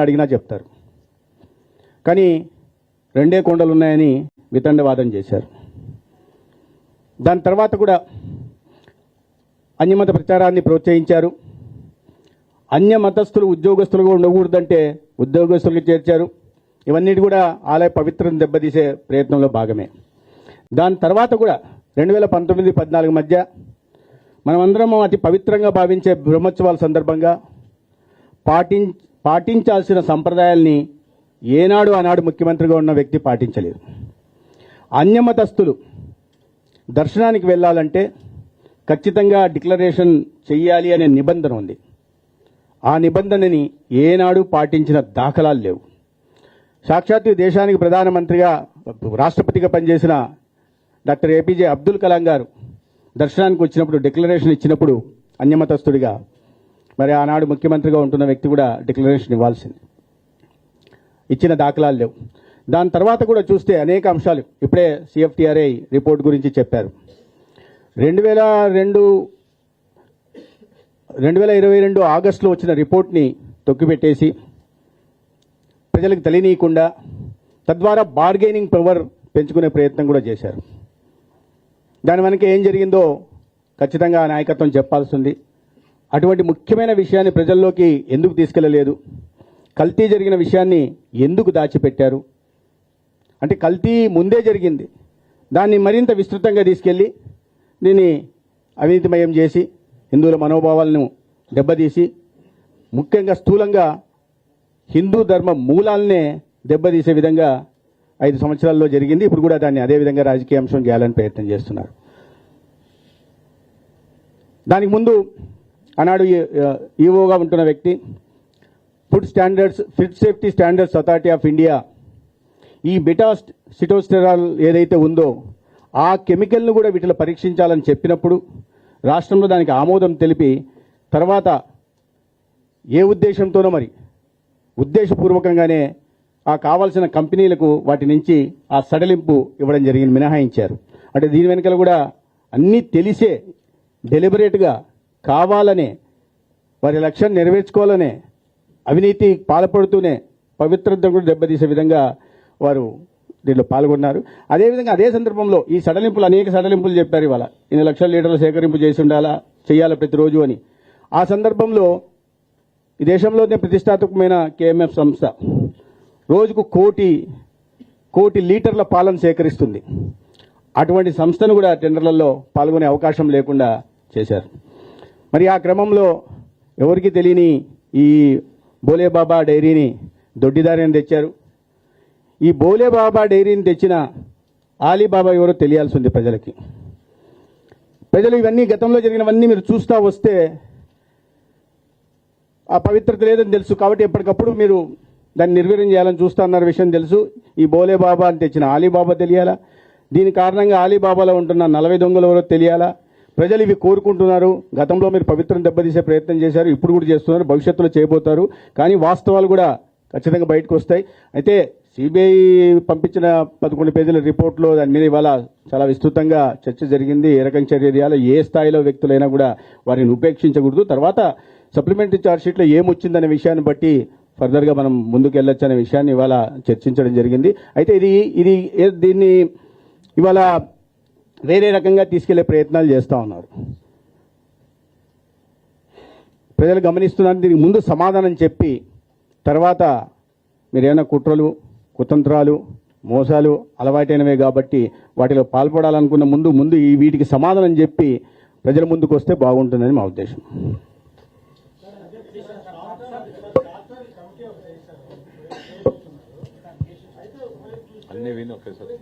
అడిగినా చెప్తారు. కానీ రెండే కొండలు ఉన్నాయని వితండవాదం చేశారు. దాని తర్వాత కూడా అన్యమత ప్రచారాన్ని ప్రోత్సహించారు. అన్య మతస్థులు ఉద్యోగస్తులుగా ఉండకూడదంటే ఉద్యోగస్తులకు చేర్చారు. ఇవన్నిటి కూడా ఆలయ పవిత్రతను దెబ్బతీసే ప్రయత్నంలో భాగమే. దాని తర్వాత కూడా 2019-14 మధ్య మనమందరం అతి పవిత్రంగా భావించే బ్రహ్మోత్సవాల సందర్భంగా పాటించాల్సిన సంప్రదాయాల్ని ఏనాడు ఆనాడు ముఖ్యమంత్రిగా ఉన్న వ్యక్తి పాటించలేదు. అన్యమతస్థులు దర్శనానికి వెళ్ళాలంటే ఖచ్చితంగా డిక్లరేషన్ చెయ్యాలి అనే నిబంధన ఉంది. ఆ నిబంధనని ఏనాడు పాటించిన దాఖలాలు లేవు. సాక్షాత్తు దేశానికి ప్రధానమంత్రిగా రాష్ట్రపతిగా పనిచేసిన డాక్టర్ ఏపీజే అబ్దుల్ కలాం గారు దర్శనానికి వచ్చినప్పుడు డిక్లరేషన్ ఇచ్చినప్పుడు అన్యమతస్థుడిగా మరి ఆనాడు ముఖ్యమంత్రిగా ఉంటున్న వ్యక్తి కూడా డిక్లరేషన్ ఇవ్వాల్సింది. ఇచ్చిన దాఖలాలు లేవు. దాని తర్వాత కూడా చూస్తే అనేక అంశాలు ఇప్పుడే CFTRI రిపోర్ట్ గురించి చెప్పారు. 2022 ఆగస్టులో వచ్చిన రిపోర్ట్ని తొక్కిపెట్టేసి ప్రజలకు తెలియనీయకుండా తద్వారా బార్గెనింగ్ పవర్ పెంచుకునే ప్రయత్నం కూడా చేశారు. దాని వెనక ఏం జరిగిందో ఖచ్చితంగా నాయకత్వం చెప్పాల్సి ఉంది. అటువంటి ముఖ్యమైన విషయాన్ని ప్రజల్లోకి ఎందుకు తీసుకెళ్లలేదు? కల్తీ జరిగిన విషయాన్ని ఎందుకు దాచిపెట్టారు? అంటే కల్తీ ముందే జరిగింది, దాన్ని మరింత విస్తృతంగా తీసుకెళ్ళి దీన్ని అవినీతిమయం చేసి హిందువుల మనోభావాలను దెబ్బతీసి ముఖ్యంగా స్థూలంగా హిందూ ధర్మ మూలాలనే దెబ్బతీసే విధంగా 5 సంవత్సరాల్లో జరిగింది. ఇప్పుడు కూడా దాన్ని అదేవిధంగా రాజకీయ అంశం చేయాలని ప్రయత్నం చేస్తున్నారు. దానికి ముందు ఆనాడు ఈవోగా ఉంటున్న వ్యక్తి food safety standards authority of India ఈ బెటా సిటోస్టెరాల్ ఏదైతే ఉందో ఆ కెమికల్ను కూడా వీటిలో పరీక్షించాలని చెప్పినప్పుడు రాష్ట్రంలో దానికి ఆమోదం తెలిపి తర్వాత ఏ ఉద్దేశంతోనో మరి ఉద్దేశపూర్వకంగానే ఆ కావాల్సిన కంపెనీలకు వాటి నుంచి ఆ సడలింపు ఇవ్వడం జరిగింది, మినహాయించారు. అంటే దీని వెనుకలు కూడా అన్నీ తెలిసే డెలిబరేట్గా కావాలనే వారి లక్ష్యం నెరవేర్చుకోవాలనే అవినీతి పాల్పడుతూనే పవిత్రతను కూడా దెబ్బతీసే విధంగా వారు దీంట్లో పాల్గొన్నారు. అదేవిధంగా అదే సందర్భంలో ఈ సడలింపులు అనేక సడలింపులు చెప్పారు. ఇవాళ 8 లక్షల లీటర్ల సేకరింపు చేసి ఉండాలా, చేయాలా ప్రతిరోజు అని. ఆ సందర్భంలో ఈ దేశంలోనే ప్రతిష్టాత్మకమైన KMF సంస్థ రోజుకు కోటి లీటర్ల పాలను సేకరిస్తుంది. అటువంటి సంస్థను కూడా టెండర్లలో పాల్గొనే అవకాశం లేకుండా చేశారు. మరి ఆ క్రమంలో ఎవరికి తెలియని ఈ బోలేబాబా డైరీని దొడ్డిదారిని తెచ్చారు. ఈ బోలేబాబా డైరీని తెచ్చిన ఆలీబాబా ఎవరో తెలియాల్సి ఉంది ప్రజలకి. ప్రజలు ఇవన్నీ గతంలో జరిగినవన్నీ మీరు చూస్తూ వస్తే ఆ పవిత్రత లేదని తెలుసు. కాబట్టి ఎప్పటికప్పుడు మీరు దాన్ని నిర్వీర్యం చేయాలని చూస్తా అన్న విషయం తెలుసు. ఈ బోలేబాబా అని తెచ్చిన ఆలీబాబా తెలియాలా? దీని కారణంగా ఆలీబాబాలో ఉంటున్న 40 దొంగలు ఎవరో తెలియాలా? ప్రజలు ఇవి కోరుకుంటున్నారు. గతంలో మీరు పవిత్రను దెబ్బతీసే ప్రయత్నం చేశారు, ఇప్పుడు కూడా చేస్తున్నారు, భవిష్యత్తులో చేయబోతారు. కానీ వాస్తవాలు కూడా ఖచ్చితంగా బయటకు వస్తాయి. అయితే CBI పంపించిన 11 పేజీల రిపోర్ట్లో దాని మీద ఇవాళ చాలా విస్తృతంగా చర్చ జరిగింది. ఏ రకం చర్య చేయాలో, ఏ స్థాయిలో వ్యక్తులైనా కూడా వారిని ఉపేక్షించకూడదు. తర్వాత సప్లిమెంటరీ ఛార్జ్షీట్లో ఏమొచ్చిందనే విషయాన్ని బట్టి ఫర్దర్గా మనం ముందుకు వెళ్ళొచ్చు అనే విషయాన్ని ఇవాళ చర్చించడం జరిగింది. అయితే దీన్ని ఇవాళ వేరే రకంగా తీసుకెళ్లే ప్రయత్నాలు చేస్తూ ఉన్నారు. ప్రజలు గమనిస్తున్నారు. దీనికి ముందు సమాధానం చెప్పి తర్వాత మీరేమైనా కుట్రలు, కుతంత్రాలు, మోసాలు అలవాటైనవే కాబట్టి వాటిలో పాల్పడాలనుకున్న ముందు వీటికి సమాధానం చెప్పి ప్రజల ముందుకు వస్తే బాగుంటుందని మా ఉద్దేశం. అన్నీ విని ఒకేసారి